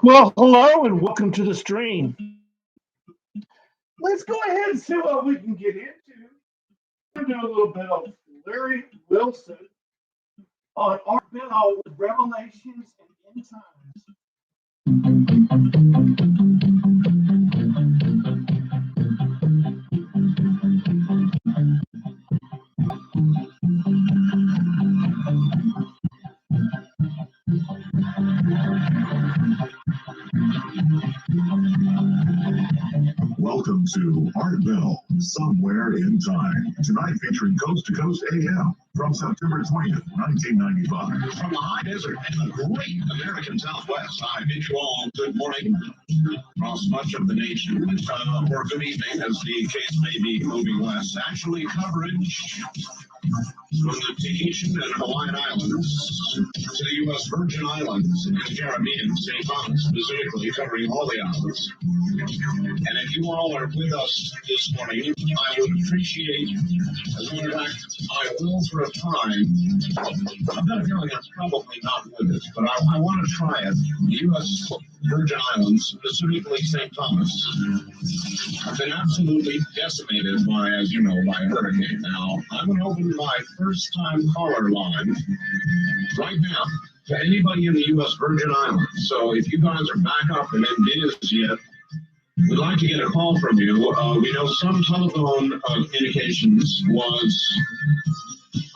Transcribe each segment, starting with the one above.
Well, hello and welcome to the stream. Let's go ahead and see what we can get into. We're going to do a little bit of Larry Wilson on Art Bell with Revelations and End Times. Welcome to Art Bell, Somewhere in Time. Tonight featuring Coast to Coast AM from September 20th, 1995. From the high desert and the great American Southwest, I bid you all good morning. Across much of the nation, or good evening, as the case may be moving west. Actually, coverage from the Tahitian and Hawaiian Islands to the U.S. Virgin Islands and the Caribbean, St. Thomas, specifically covering all the islands. And if you all are with us this morning, I would appreciate, as a matter of fact, I will for a time. I've got a feeling I'm probably not with it, but I want to try it. The U.S. Virgin Islands, specifically St. Thomas, have been absolutely decimated by, as you know, by a hurricane. Now, I'm going to open my first-time caller line right now to anybody in the U.S. Virgin Islands. So if you guys are back up and in biz yet, we'd like to get a call from you. We know some telephone communications was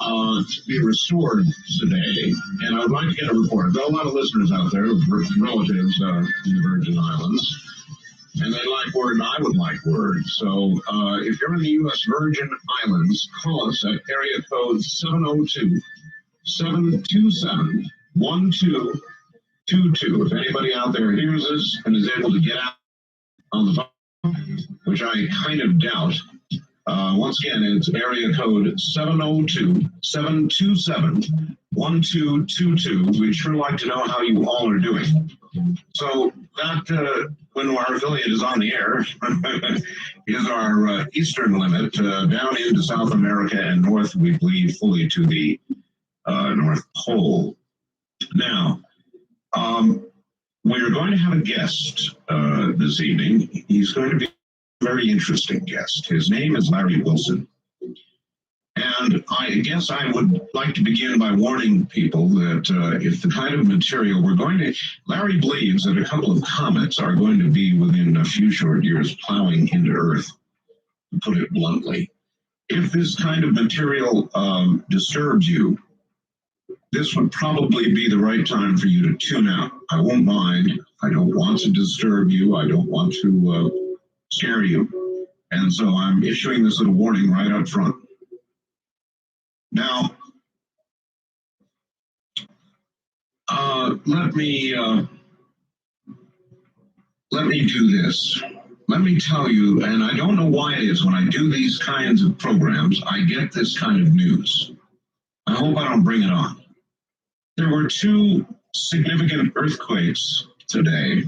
to be restored today, and I would like to get a report. There are a lot of listeners out there with relatives in the Virgin Islands, and they like word, and I would like word. So if you're in the U.S. Virgin Islands, call us at area code 702-727-1222. If anybody out there hears this and is able to get out on the phone, which I kind of doubt. Once again, it's area code 702-727-1222. We'd sure like to know how you all are doing. So that, when our affiliate is on the air, is our eastern limit down into South America and north, we believe, fully to the North Pole. Now, we're going to have a guest this evening. He's going to be a very interesting guest. His name is Larry Wilson. And I guess I would like to begin by warning people that if the kind of material Larry believes that a couple of comets are going to be within a few short years plowing into Earth, to put it bluntly. If this kind of material disturbs you, this would probably be the right time for you to tune out. I won't mind. I don't want to disturb you. I don't want to scare you. And so I'm issuing this little warning right up front. Now, let me do this. Let me tell you, and I don't know why it is when I do these kinds of programs, I get this kind of news. I hope I don't bring it on. There were two significant earthquakes today.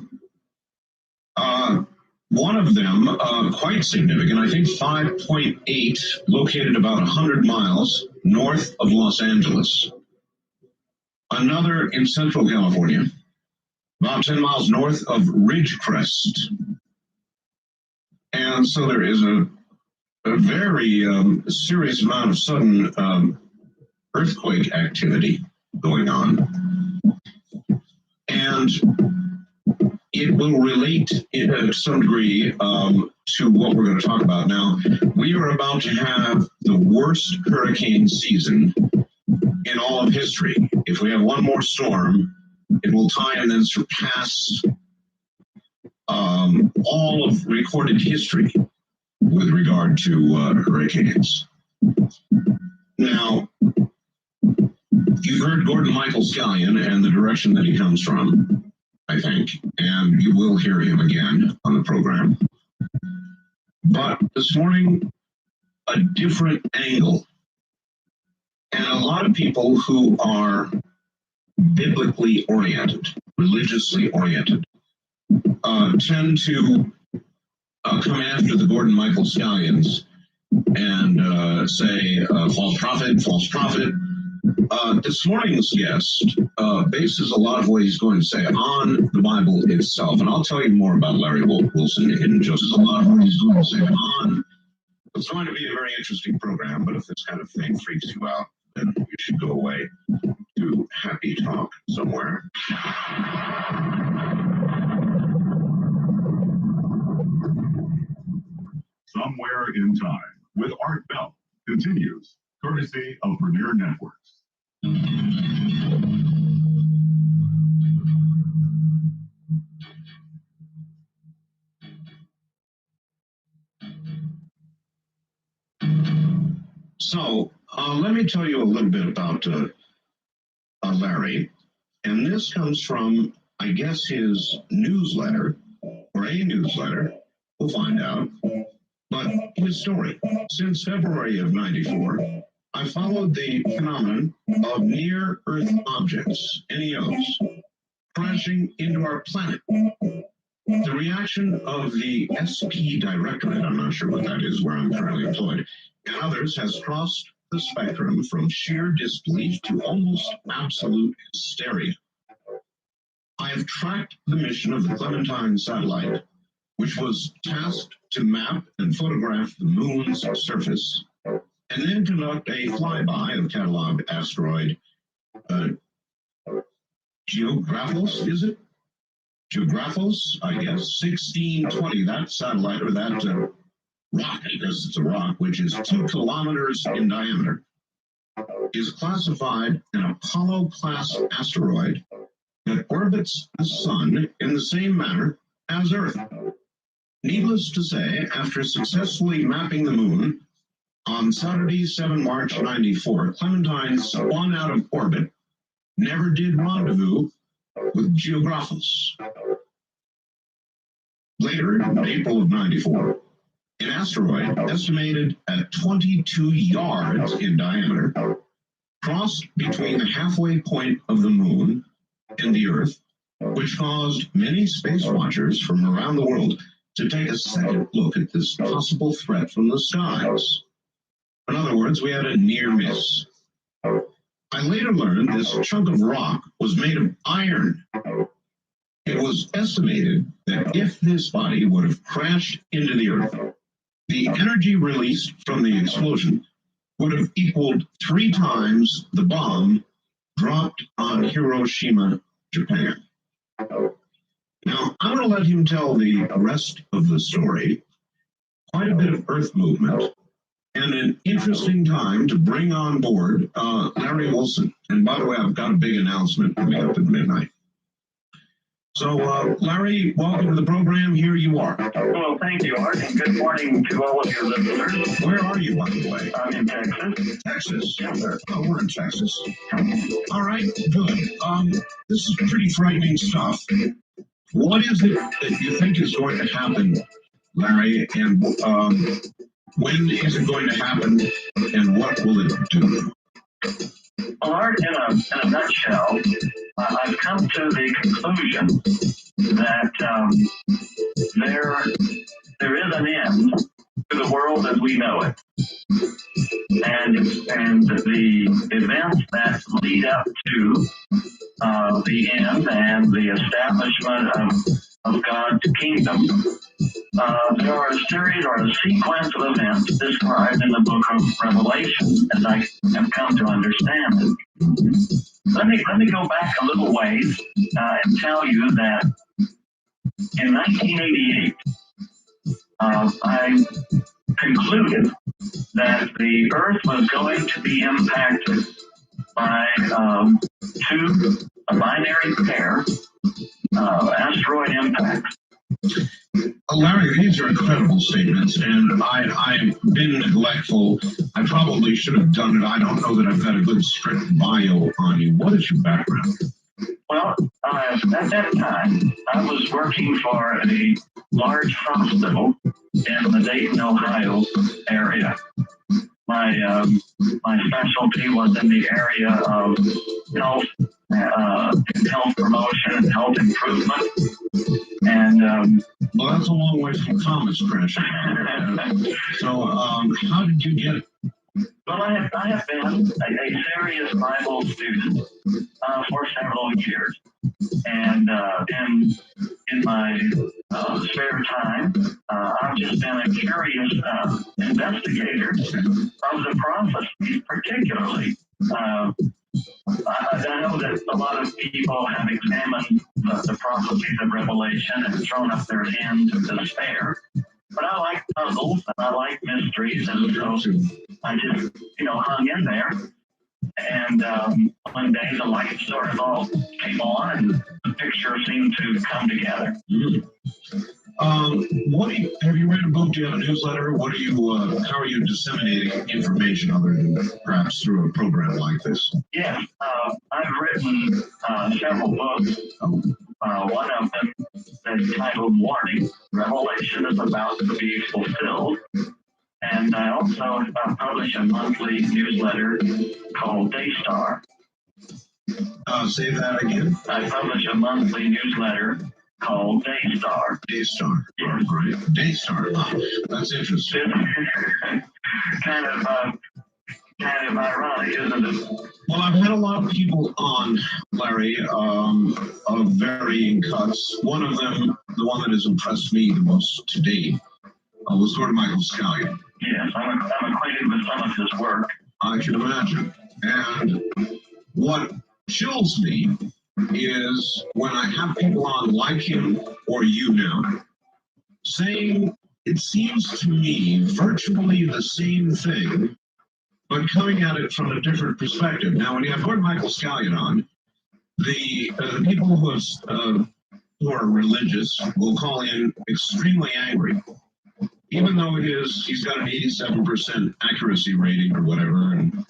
One of them, quite significant, I think 5.8, located about 100 miles north of Los Angeles. Another in Central California, about 10 miles north of Ridgecrest. And so there is a very serious amount of sudden earthquake activity going on. And it will relate to some degree to what we're going to talk about now. We are about to have the worst hurricane season in all of history. If we have one more storm, it will tie and then surpass all of recorded history with regard to hurricanes. Now, you've heard Gordon Michael Scallion and the direction that he comes from, I think, and you will hear him again on the program. But this morning, a different angle. And a lot of people who are biblically oriented, religiously oriented, tend to come after the Gordon Michael Scallions and say, false prophet, this morning's guest bases a lot of what he's going to say on the Bible itself. And I'll tell you more about Larry Wilson in just a lot of what he's going to say on. It's going to be a very interesting program, but if this kind of thing freaks you out, then you should go away to happy talk somewhere. Somewhere in Time with Art Bell continues, courtesy of Premier Networks. So let me tell you a little bit about Larry. And this comes from, I guess, his newsletter, or a newsletter. We'll find out. But his story. Since February of '94, I followed the phenomenon of near-Earth objects, NEOs, crashing into our planet. The reaction of the SP Directorate, I'm not sure what that is, where I'm currently employed, and others has crossed the spectrum from sheer disbelief to almost absolute hysteria. I have tracked the mission of the Clementine satellite, which was tasked to map and photograph the moon's surface, and then conduct a flyby of cataloged asteroid Geographos, is it? Geographos, I guess, 1620, that satellite, or that rock, I guess it's a rock, which is 2 kilometers in diameter, is classified an Apollo-class asteroid that orbits the sun in the same manner as Earth. Needless to say, after successfully mapping the moon, on Saturday, 7 March 94, Clementine spun out of orbit, never did rendezvous with Geographos. Later, in April of 94, an asteroid estimated at 22 yards in diameter crossed between the halfway point of the moon and the Earth, which caused many space watchers from around the world to take a second look at this possible threat from the skies. In other words, we had a near miss. I later learned this chunk of rock was made of iron. It was estimated that if this body would have crashed into the Earth, the energy released from the explosion would have equaled 3 times the bomb dropped on Hiroshima, Japan. Now, I'm going to let him tell the rest of the story. Quite a bit of Earth movement, and an interesting time to bring on board Larry Wilson. And by the way, I've got a big announcement coming up at midnight. So, Larry, welcome to the program. Here you are. Well, thank you, Art, and good morning to all of your listeners. Where are you, by the way? I'm in Texas. Texas? Yes, sir. Oh, we're in Texas. All right, good. This is pretty frightening stuff. What is it that you think is going to happen, Larry, and when is it going to happen, and what will it do? Well, Art, in a nutshell, I've come to the conclusion that there is an end to the world as we know it. And the events that lead up to the end and the establishment of God's kingdom, there are a series or a sequence of events described in the book of Revelation, as I have come to understand it. Let me go back a little ways and tell you that in 1988, I concluded that the Earth was going to be impacted by a binary pair asteroid impacts. Larry, these are incredible statements, and I've been neglectful. I probably should have done it. I don't know that I've got a good strict bio on you. What is your background? Well, at that time, I was working for a large hospital in the Dayton, Ohio area. My specialty was in the area of health promotion and health improvement. And well, that's a long way from comets crashing. So, how did you get Well, I have been a serious Bible student for several years, and in my spare time, I've just been a curious investigator of the prophecies, particularly. I know that a lot of people have examined the prophecies of Revelation and thrown up their hands in despair. But I like puzzles and I like mysteries, and so I just, hung in there. And one day the lights sort of all came on, and the picture seemed to come together. Mm. Have you read a book? Do you have a newsletter? How are you disseminating information other than perhaps through a program like this? Yes, I've written several books. One of them is titled Warning, Revelation is About to Be Fulfilled. And I also publish a monthly newsletter called Daystar. Say that again. I publish a monthly newsletter called Daystar. Daystar. Yes. Right. Daystar. Oh, that's interesting. kind of ironic, isn't it? Well, I've had a lot of people on, Larry, of varying cuts. One of them, the one that has impressed me the most to date, was Gordon Michael Scallion. Yes, I'm acquainted with some of his work. I can imagine. And what chills me is when I have people on like him or you now, saying it seems to me virtually the same thing, but coming at it from a different perspective. Now, when you have Gordon Michael Scallion on, the people who are religious will call in extremely angry, even though he's got an 87% accuracy rating or whatever, and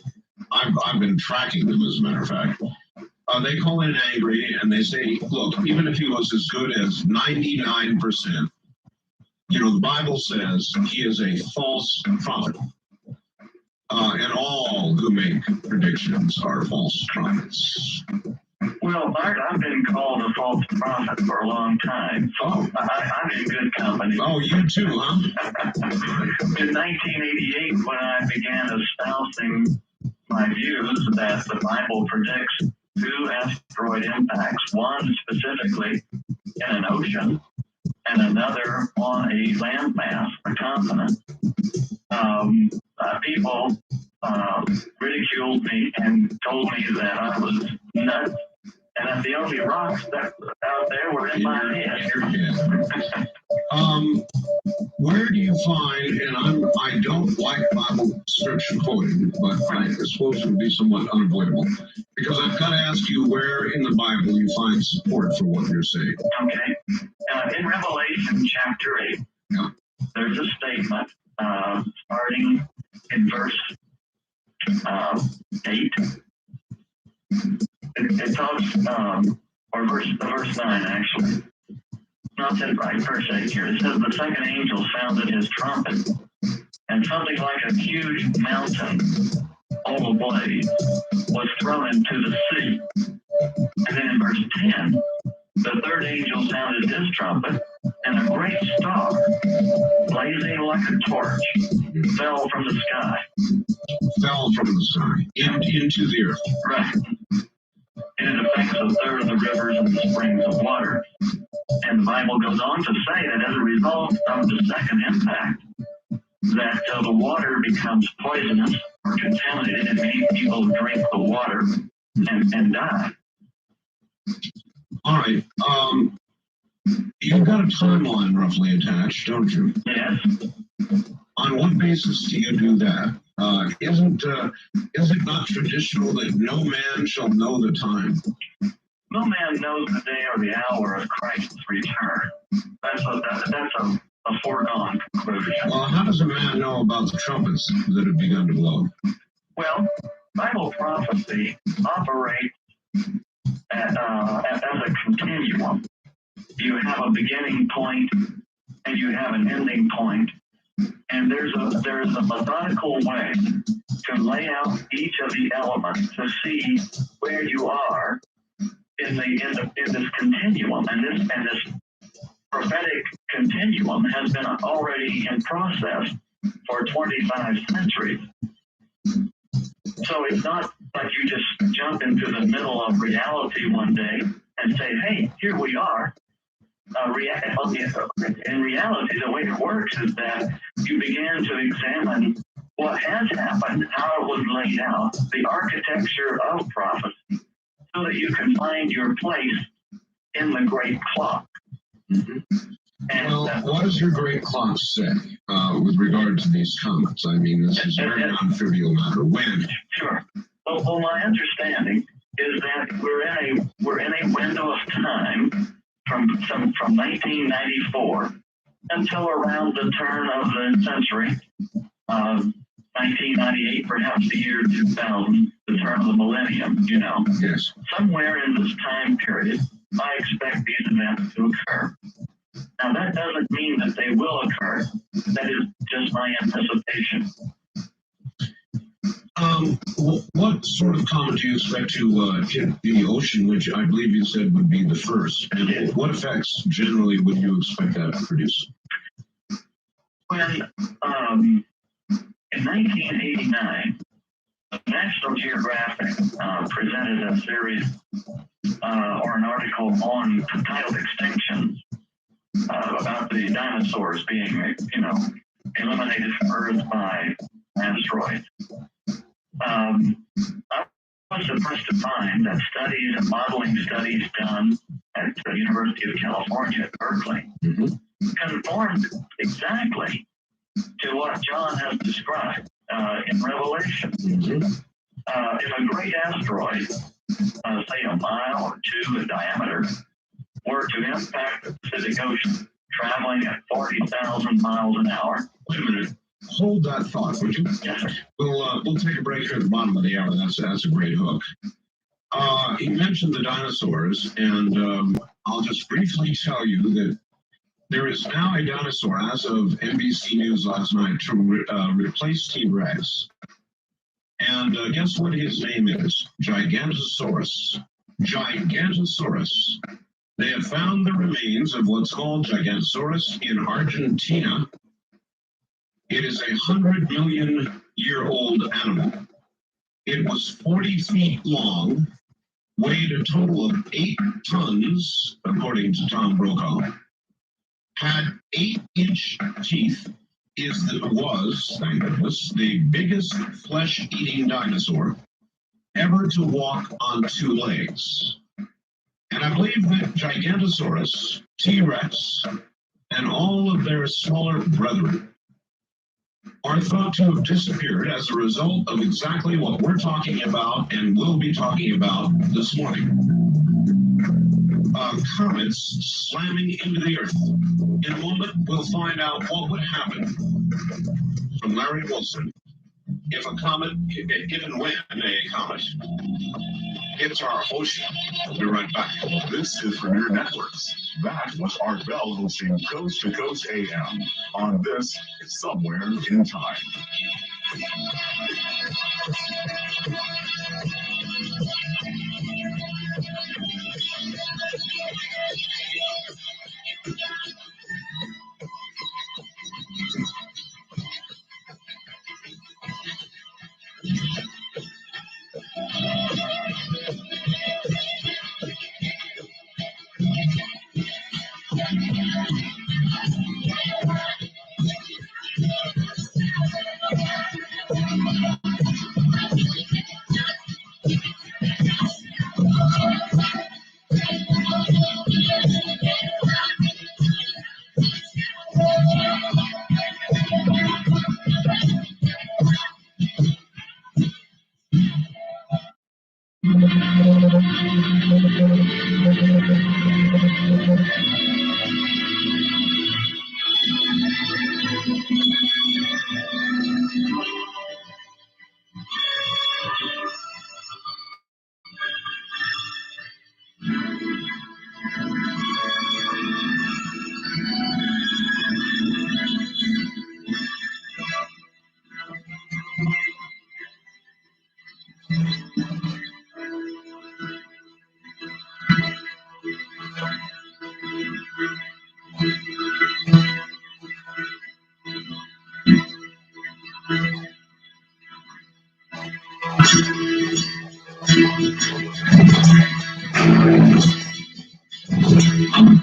I've been tracking them, as a matter of fact. They call in angry and they say, look, even if he was as good as 99%, the Bible says he is a false prophet. And all who make predictions are false prophets. Well, Art, I've been called a false prophet for a long time. Oh. I'm in good company. Oh, you too, huh? In 1988, when I began espousing my views that the Bible predicts 2 asteroid impacts, one specifically in an ocean and another on a landmass, a continent, people ridiculed me and told me that I was nuts and that the only rocks that out there were in my head. Where do you find, and I don't like Bible scripture quoting, but I suppose it would be somewhat unavoidable, because I've got to ask you where in the Bible you find support for what you're saying. Okay. In Revelation chapter 8, there's a statement starting in verse 8. It talks, or verse 9 actually. No, it says right, verse 8 here. It says, the second angel sounded his trumpet, and something like a huge mountain, all ablaze, was thrown into the sea. And then in verse 10, the third angel sounded his trumpet, and a great star, blazing like a torch, fell from the sky. Fell from the sky into the earth. Right. And it affects a third of the rivers and the springs of water. And the Bible goes on to say that as a result of the second impact, that the water becomes poisonous or contaminated, and many people drink the water and die. All right. You've got a timeline roughly attached, don't you? Yes. On what basis do you do that? Is it not traditional that no man shall know the time? No man knows the day or the hour of Christ's return. That's a foregone conclusion. Well, how does a man know about the trumpets that have begun to blow? Well, Bible prophecy operates as a continuum. You have a beginning point and you have an ending point. And there's a methodical way to lay out each of the elements to see where you are in this continuum, and this prophetic continuum has been already in process for 25 centuries. So it's not like you just jump into the middle of reality one day and say, hey, here we are. In reality, the way it works is that you begin to examine what has happened, how it was laid out, the architecture of prophecy, so that you can find your place in the great clock. Mm-hmm. And, well, what does your great clock say with regard to these comets? I mean, this is a very non-trivial matter. When? Sure. Well, my understanding is that we're in a window of time from 1994 until around the turn of the century, 1998, perhaps the year 2000, the turn of the millennium. Yes. Somewhere in this time period, I expect these events to occur. Now, that doesn't mean that they will occur. That is just my anticipation. What sort of comet do you expect to hit the ocean, which I believe you said would be the first? And what effects generally would you expect that to produce? When, in 1989, National Geographic presented a series or an article titled Extinctions about the dinosaurs being, eliminated from Earth by asteroids. I was surprised to find that studies and modeling studies done at the University of California at Berkeley conformed exactly to what John has described in Revelation. If a great asteroid, say a mile or two in diameter, were to impact the Pacific Ocean, traveling at 40,000 miles an hour. Wait a minute. Hold that thought, would you? Yes, sir. We'll take a break here at the bottom of the hour. That's a great hook. He mentioned the dinosaurs, and I'll just briefly tell you that there is now a dinosaur, as of NBC News last night, to replace T-Rex. And guess what his name is? Gigantosaurus. Gigantosaurus. They have found the remains of what's called Gigantosaurus in Argentina. It is 100 million year old animal. It was 40 feet long, weighed a total of 8 tons, according to Tom Brokaw, had 8-inch teeth, was, thank goodness, the biggest flesh-eating dinosaur ever to walk on 2 legs. And I believe that Gigantosaurus, T-Rex, and all of their smaller brethren are thought to have disappeared as a result of exactly what we're talking about and will be talking about this morning. Comets slamming into the Earth. In a moment, we'll find out what would happen from Larry Wilson if a comet, if and when a comet hits our ocean. We'll be right back. This is Premier Networks. That was Art Bell hosting Coast to Coast AM on this Somewhere in Time.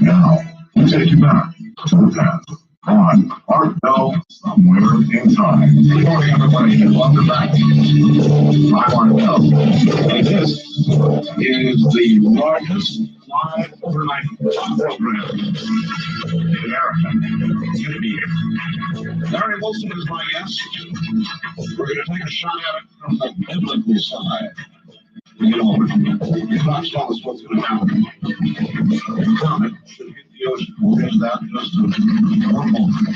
Now, we'll take you back to the past on Art Bell Somewhere in Time. Good morning, everybody, and welcome back. I'm Art Bell, and this is the largest live overnight program in America. It's going to be here. Larry Wilson is my guest. We're going to take a shot at it from the biblical side. You know, he's not telling us what's going to happen. The comet should hit the ocean. We'll get to that in just one moment.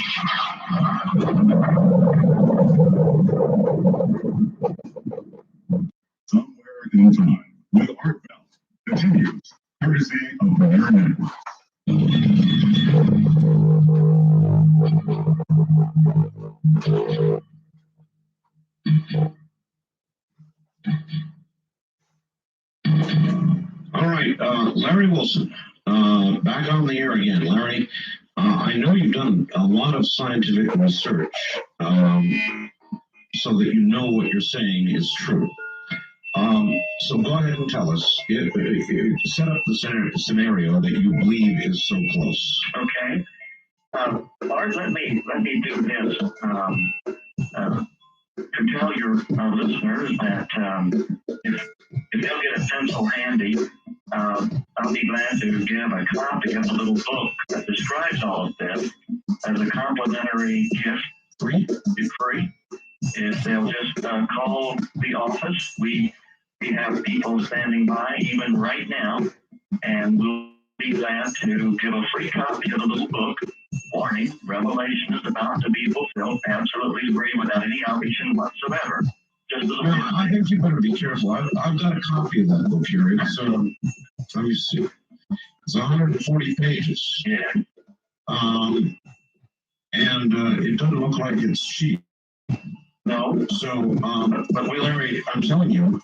Somewhere in Time with Art Bell continues, courtesy of the Air Network. All right, Larry Wilson, back on the air again. Larry, I know you've done a lot of scientific research so that you know what you're saying is true. So go ahead and tell us, set up the scenario that you believe is so close. Okay. Bart, let me do this to tell your listeners that if they'll get a pencil handy, I'll be glad to give a copy of a little book that describes all of this as a complimentary gift. Free? It's free. If they'll just call the office, we have people standing by even right now, and we'll be glad to give a free copy of the little book. Warning, Revelation is about to be fulfilled absolutely free without any obligation whatsoever. Just as a I think you better be careful. I've got a copy of that book here. It's, let me see. It's 140 pages. yeah. And it doesn't look like it's cheap. No. So, but Larry, I'm telling you,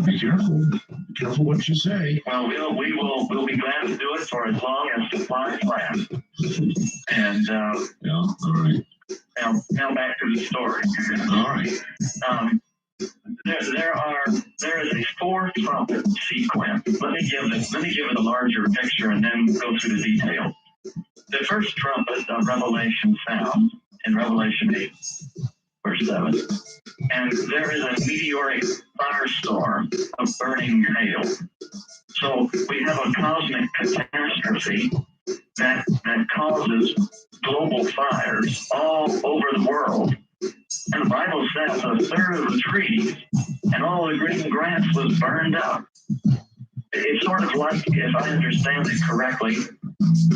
be careful. Be careful what you say. Well, we'll be glad to do it for as long as supplies last. And Yeah. All right. now back to the story. All right. There is a 4-trumpet sequence. Let me give it a larger picture and then go through the details. The first trumpet of Revelation sounds in Revelation 8, verse 7. And there is a meteoric firestorm of burning hail. So we have a cosmic catastrophe that causes global fires all over the world. And the Bible says a third of the trees and all the green grass was burned up. It's sort of like, if I understand it correctly,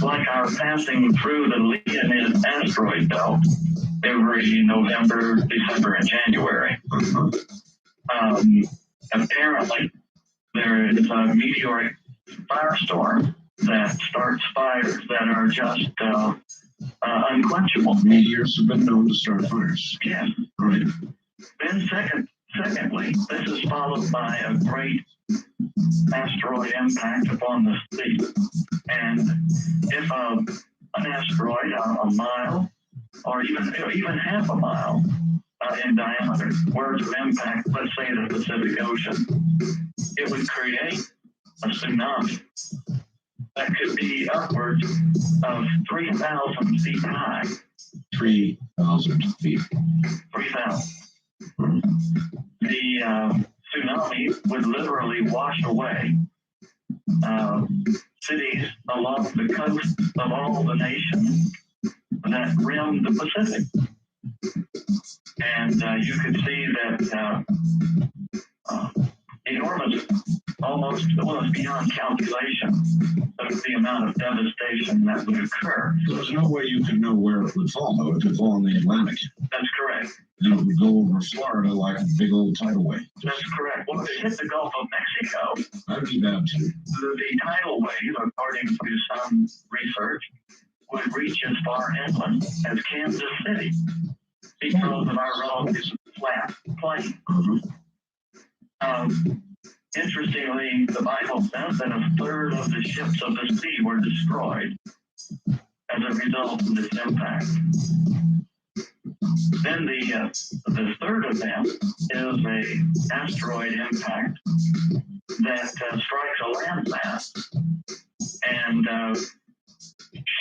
like our passing through the Leonid asteroid belt every November, December, and January. Apparently, there is a meteoric firestorm that starts fires that are just unquenchable. Meteors have been known to start fires. Yes. Right. Then secondly, this is followed by a great asteroid impact upon the sea. And if an asteroid a mile or even half a mile in diameter were to impact, let's say, the Pacific Ocean, it would create a tsunami that could be upwards of 3,000 feet high. 3,000 feet. 3,000. The tsunami would literally wash away cities along the coast of all the nations that rim the Pacific. And you could see that enormous, almost beyond calculation, of the amount of devastation that would occur. There's no way you could know where it would fall, though. It could fall in the Atlantic. That's correct. And it would go over Florida like a big old tidal wave. That's correct. Well, if it hit the Gulf of Mexico, That'd be bad, too. the tidal wave, according to some research, would reach as far inland as Kansas City because of our relatively flat plain. Interestingly, the Bible says that a third of the ships of the sea were destroyed as a result of this impact. Then the third event is an asteroid impact that strikes a landmass and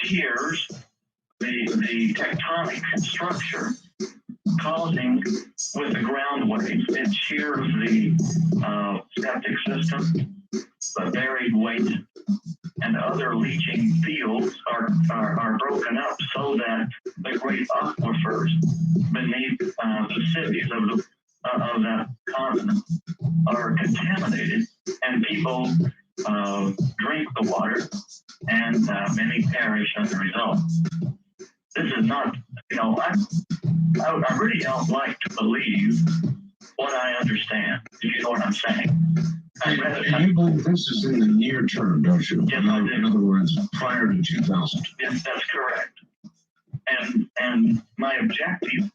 shears the tectonic structure, causing, with the ground waves, it shears the septic system, the buried waste, and other leaching fields are broken up so that the great aquifers beneath the cities of that continent are contaminated, and people drink the water, and many perish as a result. This is not, I really don't like to believe what I understand, if you know what I'm saying. And you believe this is in the near term, don't you? Yes, I do. In other words, prior to 2000. Yes, that's correct. And my objective,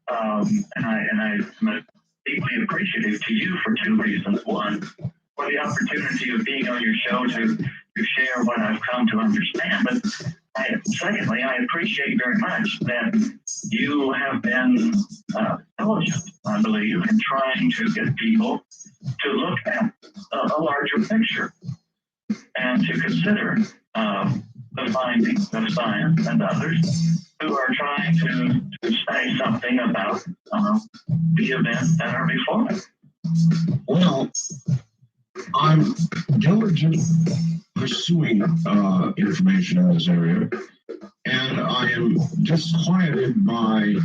and I'm deeply appreciative to you for two reasons. One, for the opportunity of being on your show to share what I've come to understand. But secondly, I appreciate very much that you have been diligent, I believe, in trying to get people to look at a larger picture and to consider the findings of science and others who are trying to say something about the events that are before us. Well, I'm diligent pursuing information in this area, and I am disquieted by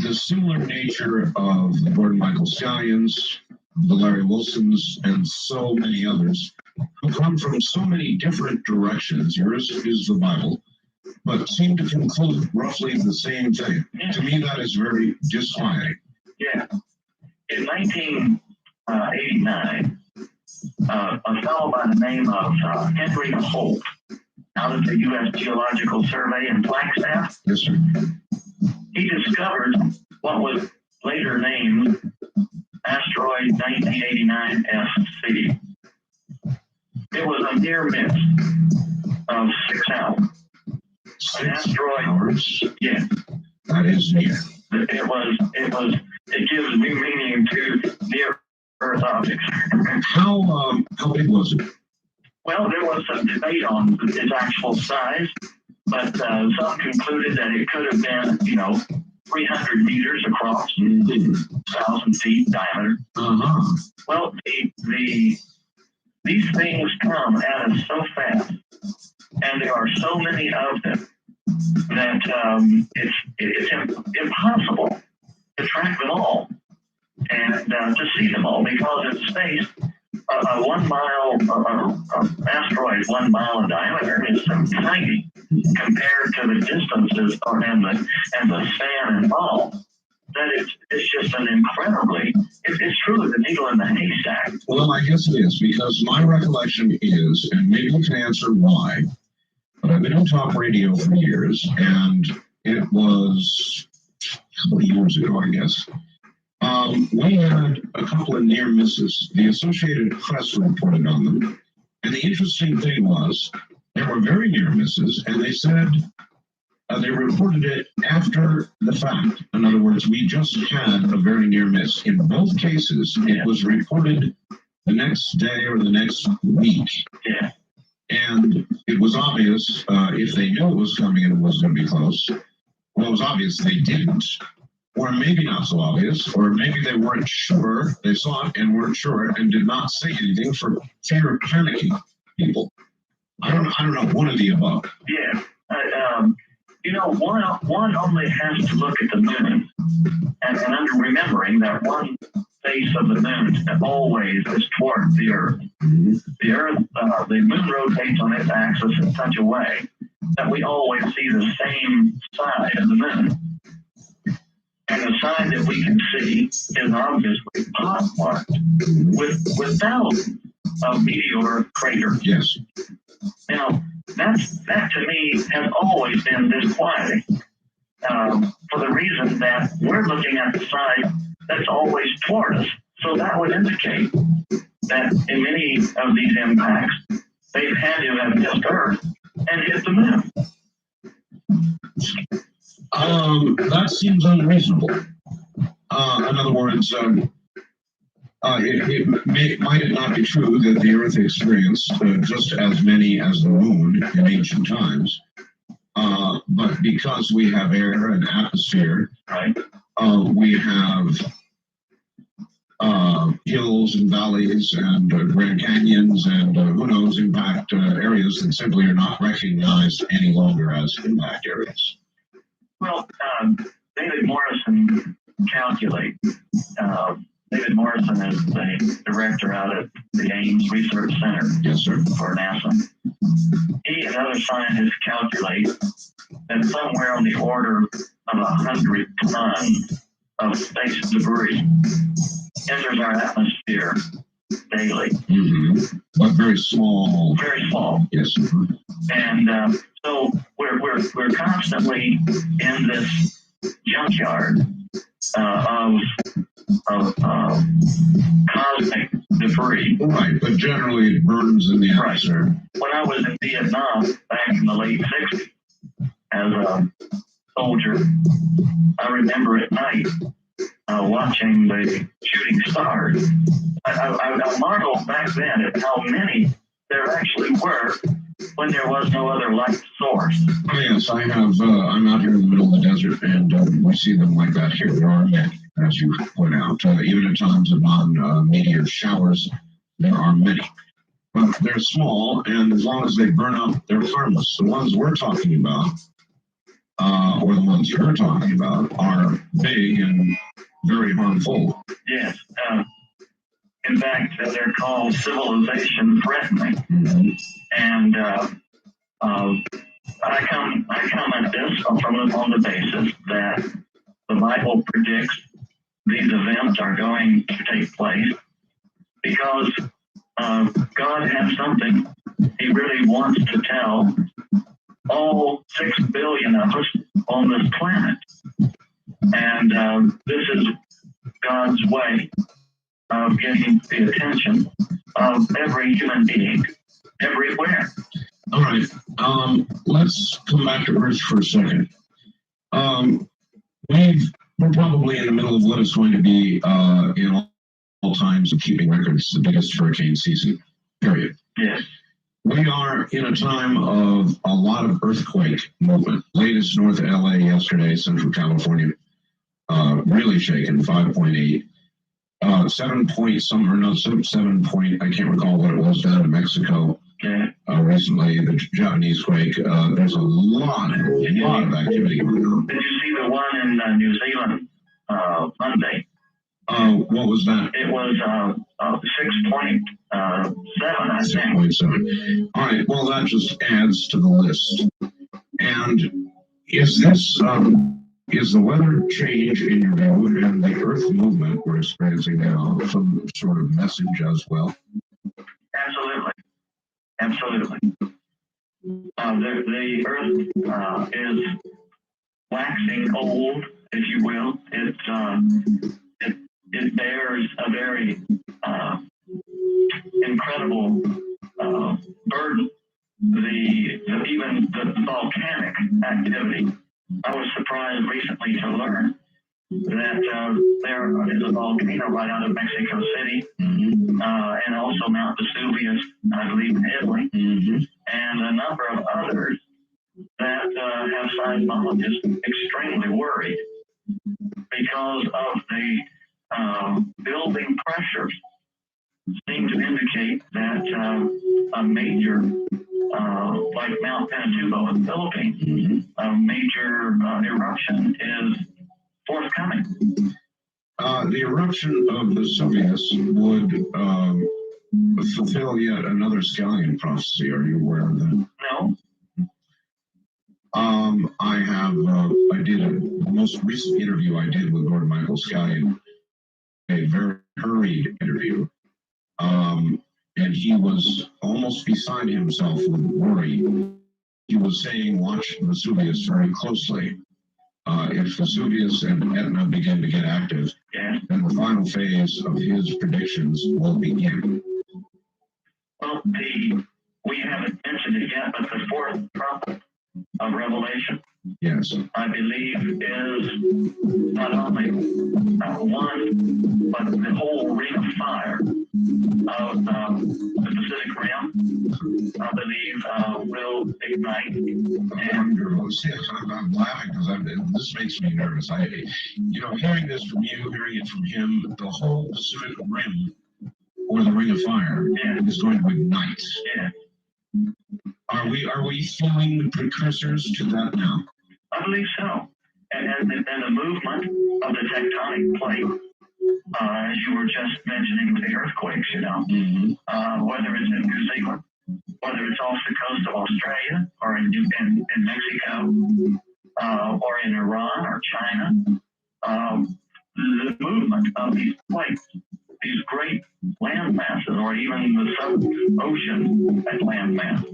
the similar nature of the Gordon Michael Scallions, the Larry Wilsons, and so many others who come from so many different directions. Yours is the Bible, but seem to conclude roughly the same thing. Yeah. To me, that is very disquieting. Yeah. In 1989, a fellow by the name of Henry Holt, out of the U.S. Geological Survey in Flagstaff, Yes, sir. he discovered what was later named Asteroid 1989 FC. It was a near miss of 6 hours. An asteroid. Hours. Yeah. That is near. It gives new meaning to near Earth objects. How big was it? Well, there was some debate on its actual size, but some concluded that it could have been, 300 meters across, 1,000 feet diameter. Uh-huh. Well, these things come at us so fast, and there are so many of them that it's impossible to track them all and to see them all, because in space, a 1 mile asteroid 1 mile in diameter is so tiny compared to the distances and the span involved, that it's just an incredibly, it's truly the needle in the haystack. Well, I guess it is, because my recollection is, and maybe you can answer why, but I've been on talk radio for years, and it was a couple of years ago, I guess. We had a couple of near misses. The Associated Press reported on them. And the interesting thing was, they were very near misses, and they said they reported it after the fact. In other words, we just had a very near miss. In both cases, it was reported the next day or the next week. Yeah. And it was obvious, if they knew it was coming and it was going to be close, well, it was obvious they didn't. Or maybe not so obvious, or maybe they weren't sure, they saw it and weren't sure and did not say anything for fear of panicking people. I don't know, one of the above. Yeah. One only has to look at the moon and under remembering that one face of the moon always is toward the Earth. The Earth, the moon rotates on its axis in such a way that we always see the same side of the moon. And the side that we can see is obviously pockmarked with thousands of meteor craters. Yes. Now, that to me has always been disquieting, for the reason that we're looking at the side that's always toward us. So that would indicate that in many of these impacts, they've had to have missed Earth and hit the moon. That seems unreasonable. In other words, Might it not be true that the Earth experienced just as many as the Moon in ancient times, but because we have air and atmosphere, Right. We have hills and valleys and Grand Canyons and who knows, impact areas that simply are not recognized any longer as impact areas. Well, David Morrison calculates. David Morrison is the director out at the Ames Research Center. Yes, sir. For NASA. He and other scientists calculate that somewhere on the order of 100 tons of space debris enters our atmosphere daily. Mm-hmm. But very small. Very small. Yes. Mm-hmm. And so we're constantly in this junkyard of cosmic debris. Right, but generally it burns in the atmosphere. Right. When I was in Vietnam back in the late 60s as a soldier, I remember at night watching the shooting stars. I marveled back then at how many there actually were when there was no other light source. Oh, yes, I have. I'm out here in the middle of the desert, and we see them like that here. There are many, as you point out. Even at times of non-meteor showers, there are many. But they're small, and as long as they burn up, they're harmless. The ones we're talking about, or the ones you're talking about, are big and very harmful. Yes. In fact, they're called civilization threatening. Mm-hmm. And I come at this on the basis that the Bible predicts these events are going to take place because God has something He really wants to tell all 6 billion of us on this planet. And this is God's way of getting the attention of every human being everywhere. All right. Let's come back to Earth for a second. We're probably in the middle of what is going to be, in all times of keeping records, the biggest hurricane season, period. Yes. We are in a time of a lot of earthquake movement. Latest north of LA yesterday, Central California, really shaken, 5.8. 7 point something or no, 7 point, I can't recall what it was, down in Mexico. Yeah. Recently, the Japanese quake. There's a lot of activity going on. Did you see the one in New Zealand Monday? What was that? It was 6.7, I think. 6.7. All right. Well, that just adds to the list. And is this is the weather change in your view and the Earth movement we're experiencing now some sort of message as well? Absolutely. Absolutely. The Earth is waxing old, if you will. It bears a very incredible burden. Even the volcanic activity. I was surprised recently to learn that there is a volcano right out of Mexico City, and also Mount Vesuvius, I believe, in Italy, and a number of others that have seismologists extremely worried because of the building pressures seem to indicate that a major, like Mount Pinatubo in the Philippines, a major eruption is forthcoming. The eruption of Vesuvius would fulfill yet another scallion prophecy. Are you aware of that? No. I did the most recent interview I did with Lord Michael Scallion, a very hurried interview. And he was almost beside himself with worry. He was saying, watch Vesuvius very closely. If Vesuvius and Etna begin to get active, then the final phase of his predictions will begin. Well, we haven't mentioned it yet, but the fourth prophet of Revelation Yes. I believe is not only one, but the whole ring of fire of the Pacific Rim, I believe, will ignite. And I'm laughing because this makes me nervous. Hearing this from you, hearing it from him, the whole Pacific Rim or the Ring of Fire is going to ignite. Yeah. Are we feeling the precursors to that now? I believe so. And the movement of the tectonic plate, as you were just mentioning with the earthquakes, whether it's in New Zealand, whether it's off the coast of Australia or in Mexico, or in Iran or China, the movement of these plates, these great land masses, or even the sub-ocean at land mass,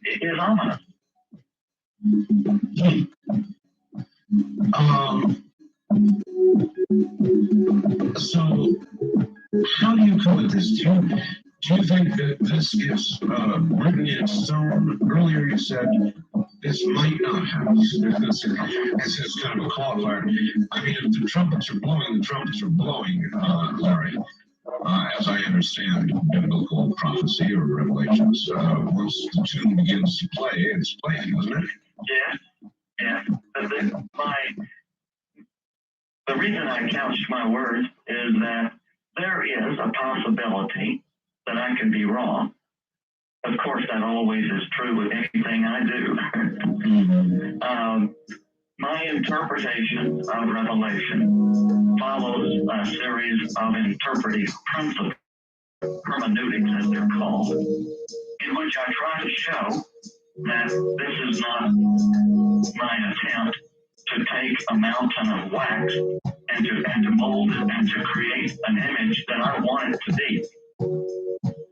is ominous. So, how do you come at this? Do you think that this is written in stone? Earlier you said this might not happen. This is kind of a qualifier. I mean, if the trumpets are blowing, the trumpets are blowing, Larry. As I understand biblical prophecy or revelations, once the tune begins to play, it's playing, isn't it? Yeah. The reason I couched my words is that there is a possibility that I can be wrong. Of course, that always is true with anything I do. My interpretation of Revelation follows a series of interpretive principles, hermeneutics as they're called, in which I try to show that this is not my attempt to take a mountain of wax and to mold it and to create an image that I want it to be.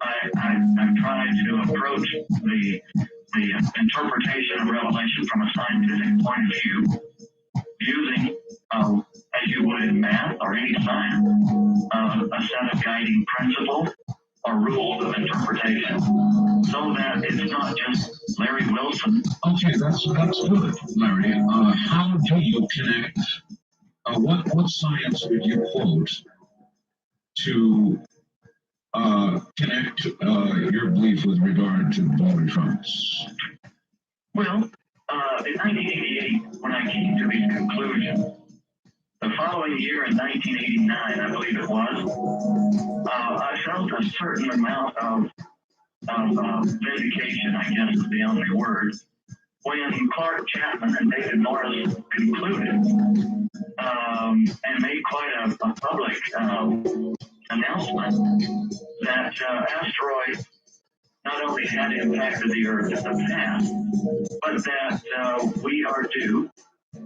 I try to approach the interpretation of Revelation from a scientific point of view, using, as you would in math or any science, a set of guiding principles or rules of interpretation, so that it's not just Larry Wilson. Okay, that's good, Larry. How do you connect? What science would you quote to connect your belief with regard to blowing trumpets? Well, in 1988, when I came to these conclusions, the following year in 1989, I believe it was, I felt a certain amount of vindication, I guess is the only word, when Clark Chapman and David Morris concluded and made quite a public announcement that asteroids not only had impacted the Earth in the past, but that we are due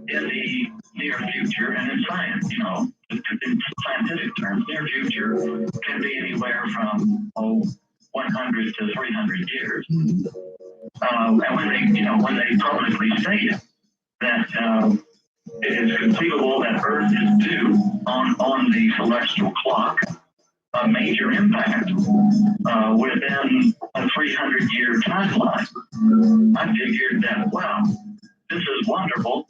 in the near future, and in science, in scientific terms, near future can be anywhere from 100 to 300 years. And when they publicly stated that it is conceivable that Earth is due on the celestial clock a major impact within a 300-year timeline, I figured that, wow, this is wonderful,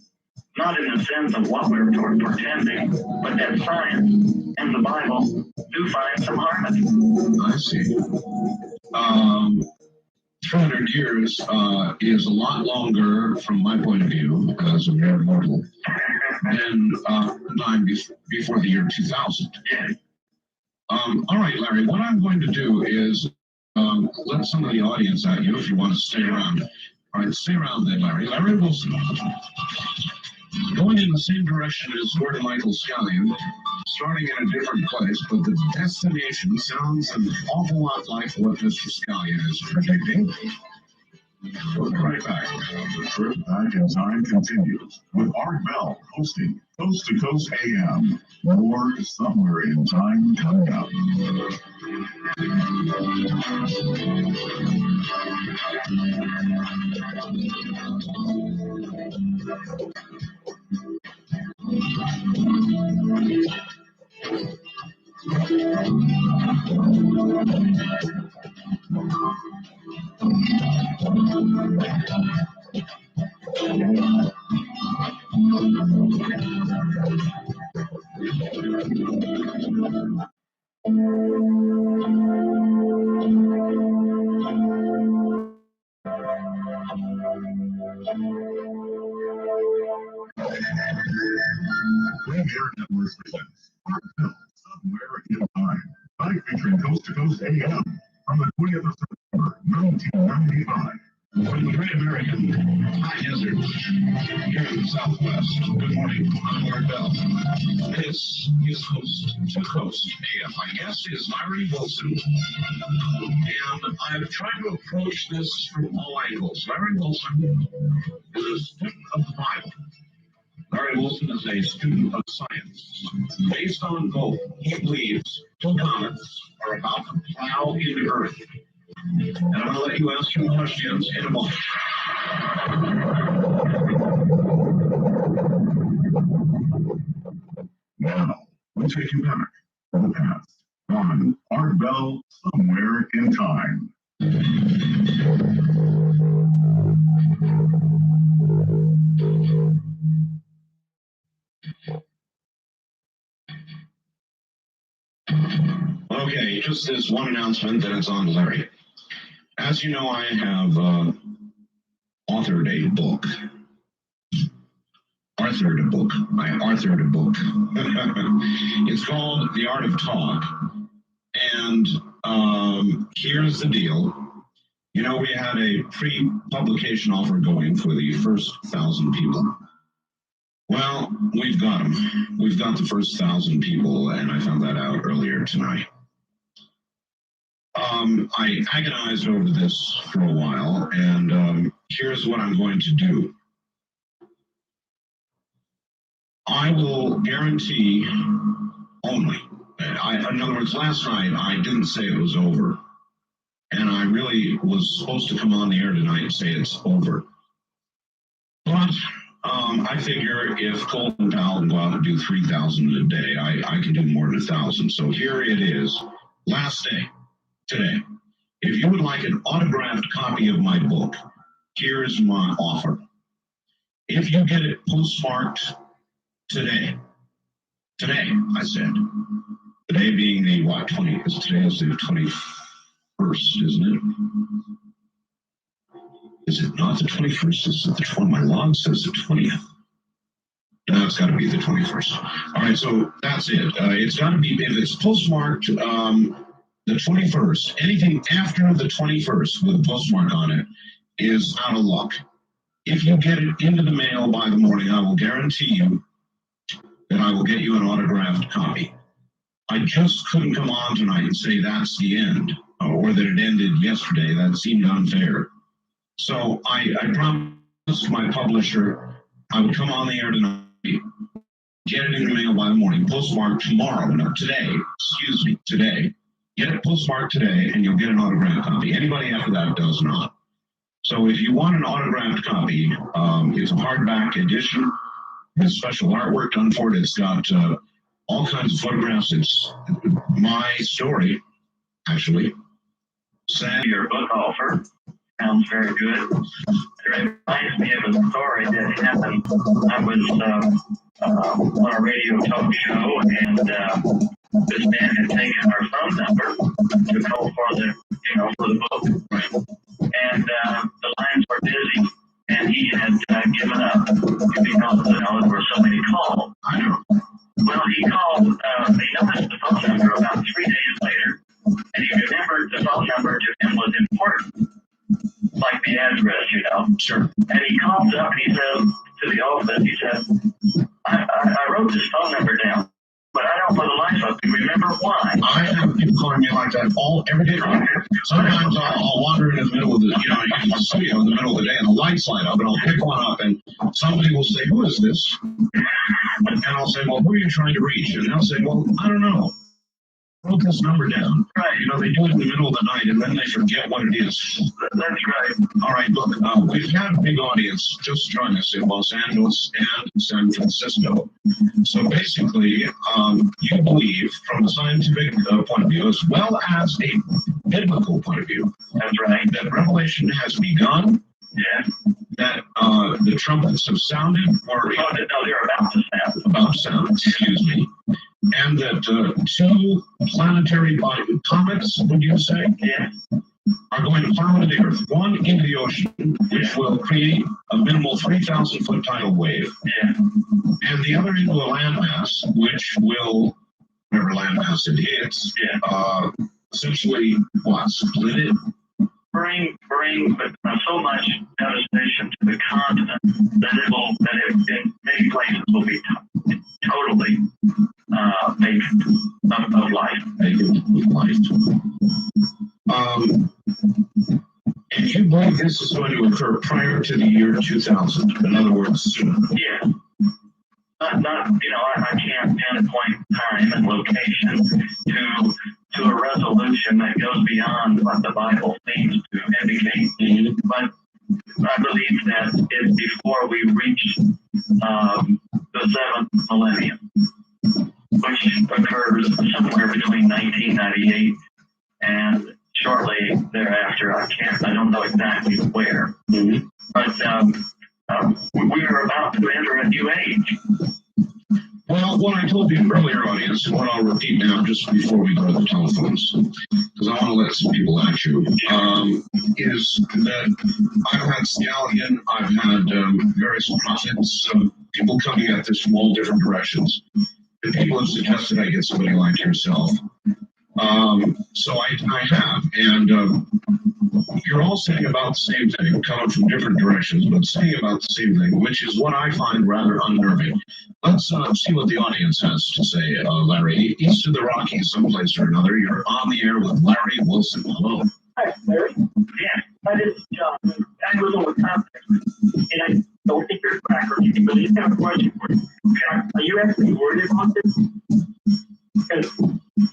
not in the sense of what we're pretending, but that science and the Bible do find some harmony. I see. 300 years is a lot longer, from my point of view, as a mere mortal, than time before the year 2000. Yeah. All right, Larry, what I'm going to do is let some of the audience at you if you want to stay around. All right, stay around then, Larry. Larry Wilson, going in the same direction as Gordon Michael Scallion, starting in a different place, but the destination sounds an awful lot like what Mr. Scallion is predicting. We'll be right back. The trip back in time continues with Art Bell hosting Coast to Coast AM. More somewhere in time coming up. Air Networks presents Heartfelt Somewhere in Time, live featuring Coast to Coast AM from the 20th of September, 1995. From the Great American High Desert, here in the Southwest. Good morning, I'm Art Bell. This is Coast to Coast AM. My guest is Larry Wilson, and I've tried to approach this from all angles. Larry Wilson is a student of the Bible. Larry Wilson is a student of science. Based on both, he believes volcanoes are about to plow into Earth. And I'm going to let you ask him questions in a moment. Now, we take you back to the past on Art Bell Somewhere in Time. Okay, just this one announcement that it's on Larry. As you know, I have authored a book. I authored a book. It's called The Art of Talk. And here's the deal. You know, we had a pre-publication offer going for the first 1,000 people. Well, we've got them. We've got the first 1,000 people, and I found that out earlier tonight. I agonized over this for a while, and here's what I'm going to do. I will guarantee only. In other words, last night I didn't say it was over, and I really was supposed to come on the air tonight and say it's over. But I figure if Cole and Powell can go out and do 3,000 a day, I can do more than 1,000. So here it is, last day, today. If you would like an autographed copy of my book, here's my offer. If you get it postmarked today, I said, today being the, what, 20, because today is the 21st, isn't it? Is it not the 21st? Is it the 20th? My log says the 20th. No, it's got to be the 21st. All right, so that's it. It's got to be, if it's postmarked the 21st, anything after the 21st with a postmark on it is out of luck. If you get it into the mail by the morning, I will guarantee you that I will get you an autographed copy. I just couldn't come on tonight and say that's the end, or that it ended yesterday. That seemed unfair. So I promised my publisher I would come on the air tonight, get it in the mail by the morning, postmark tomorrow, no, today, today. Get it postmarked today, and you'll get an autographed copy. Anybody after that does not. So if you want an autographed copy, it's a hardback edition. There's special artwork done for it. It's got all kinds of photographs. It's my story, actually. Your book offer sounds very good. It reminds me of a story that happened. I was on a radio talk show, and this man had taken our phone number to call for the book. And the lines were busy, and he had given up because there were so many calls. I know. Well, he called, they noticed the phone number about 3 days later, and he remembered the phone number to him was important, like the address, Sure. And he calls up and he says to the office, he said, I wrote this phone number down, but I don't know the lights up. Do you remember why? I have people calling me like that every day. Sometimes I'll wander in the middle of the, in the studio in the middle of the day, and the lights light up, and I'll pick one up, and somebody will say, "Who is this?" And I'll say, "Well, who are you trying to reach?" And they'll say, "Well, I don't know. I wrote this number down." Right. They do it in the middle of the night, and then they forget what it is. That's right. All right, look, we've had a big audience just join us in Los Angeles and San Francisco. So basically, you believe from a scientific point of view, as well as a biblical point of view, That's right. that Revelation has begun Yes. that the trumpets have sounded, or Oh, no, they're about to sound. about to sound, excuse me, and that two planetary comets, would you say, Yes. are going to plow into the Earth, one into the ocean, which will create a minimal 3,000-foot tidal wave, Yeah. and the other into a landmass, which will, whatever landmass it hits, Yeah. essentially, what, split it? Bring so much devastation to the continent that it in many places will be totally vacant of life. Vacant of life. And you believe this is going to occur prior to the year 2000? In other words, soon? Yeah. Not I can't pinpoint time and location to a resolution that goes beyond what the Bible seems to indicate. But I believe that it's before we reach the seventh millennium, which occurs somewhere between 1998 and shortly thereafter. I don't know exactly where, but we are about to enter a new age. Well, what I told you earlier, audience, and what I'll repeat now just before we go to the telephones, because I want to let some people at you, is that I've had Scallion, I've had various prophets, people coming at this from all different directions, and people have suggested I get somebody like yourself. So I have, and you're all saying about the same thing, coming from different directions, but saying about the same thing, which is what I find rather unnerving. Let's see what the audience has to say, Larry. East of the Rockies, someplace or another, you're on the air with Larry Wilson. Hello. Hi, Larry. Yeah. My name is John. I live in Wisconsin, and I don't think you're a cracker, but I just have a question for you. Are you actually worried about this? Because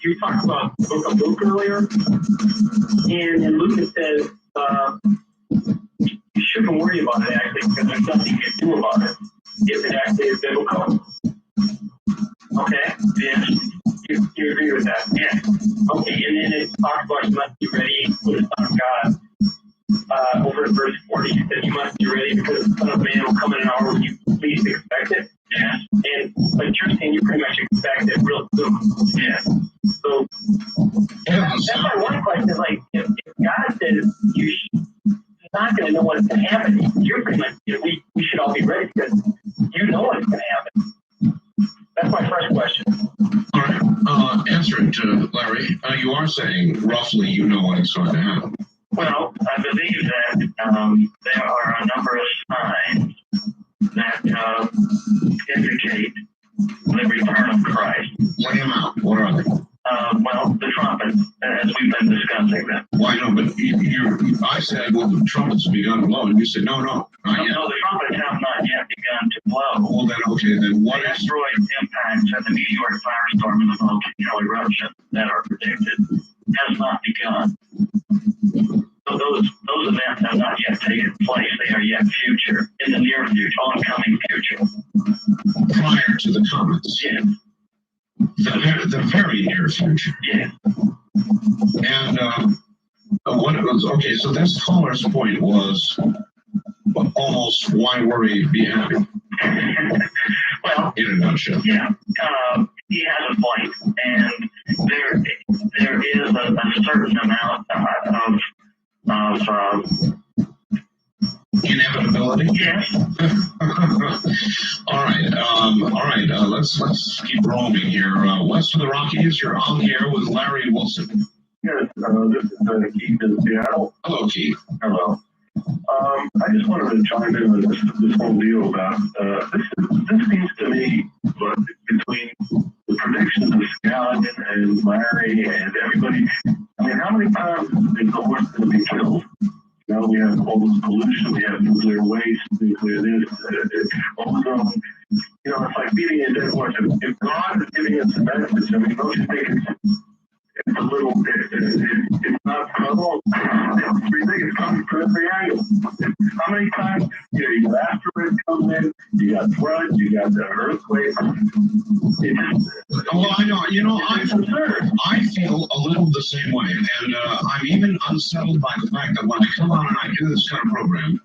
you talked about the book of Luke earlier, and in Luke it says you shouldn't worry about it actually, because there's nothing you can do about it if it actually is biblical. Okay? Yes. You agree with that? Yeah. Okay, and then it talks about you must be ready for the Son of God. Over in verse 40, you said you must be ready because the Son of Man will come in an hour when you least expect it. Yeah. But you're saying you pretty much expect it real soon. Yeah. So that's my one question is like, if God says you're not going to know what's going to happen, you're pretty much, we should all be ready because you know what's going to happen. That's my first question. All right. Answer it, Larry. You are saying roughly you know when it's going to happen. Well, I believe that there are a number of signs that indicate the return of Christ. Lay them out. What are they? Well, the trumpets, as we've been discussing them. Why no? But I said, well, the trumpets have begun to blow, and you said, no, not yet. No, the trumpets have not yet begun to blow. Well, then, okay, then what The is? asteroid impacts and the meteoric firestorm and the volcano eruption that are predicted has not begun. So those events have not yet taken place. They are yet future, in the near future, oncoming future. Prior to the comets. Yeah. The very near future. Yeah. And what it was, okay, so this caller's point was almost why worry, be happy. Well, in a nutshell. yeah, he has a point, and there is a certain amount of inevitability. yes. All right. Let's keep roaming here. West of the Rockies, you're on the air with Larry Wilson. Yes, this is Keith in Seattle. Hello, Keith. Hello. I just wanted to chime in on this whole deal about this seems to me, but between the predictions of Scott and Larry and everybody, I mean, how many times is the horse going to be killed? You know, we have all this pollution, we have nuclear waste, nuclear this, ozone. You know, it's like beating a dead horse. If God is giving us a message, I mean, don't you think it's a little bit, it's not subtle. It's ridiculous. It comes from every angle. How many times, you got asteroids coming in, you got floods, you got the earthquake. Well, I know, It's absurd. I feel a little the same way, and I'm even unsettled by the fact that when I come on and I do this kind of program,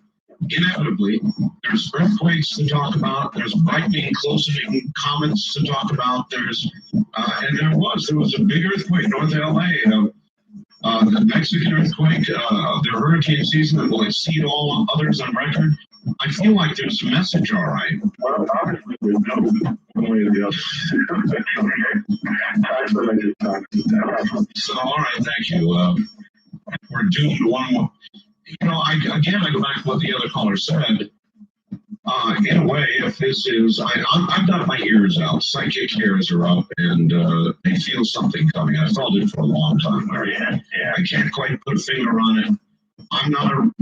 inevitably, there's earthquakes to talk about, there's brightening, closing comets to talk about, there's, and there was a big earthquake north of LA, the Mexican earthquake, the hurricane season that will exceed all others on record. I feel like there's a message, all right. Well, obviously, we know one way or the other. That's what I just talked about. So, all right, thank you. We're doomed to one more. You know, I go back to what the other caller said. In a way, if this is, I've got my ears out, psychic hairs are up, and they feel something coming. I felt it for a long time, Larry. Yeah. I can't quite put a finger on it. I'm not a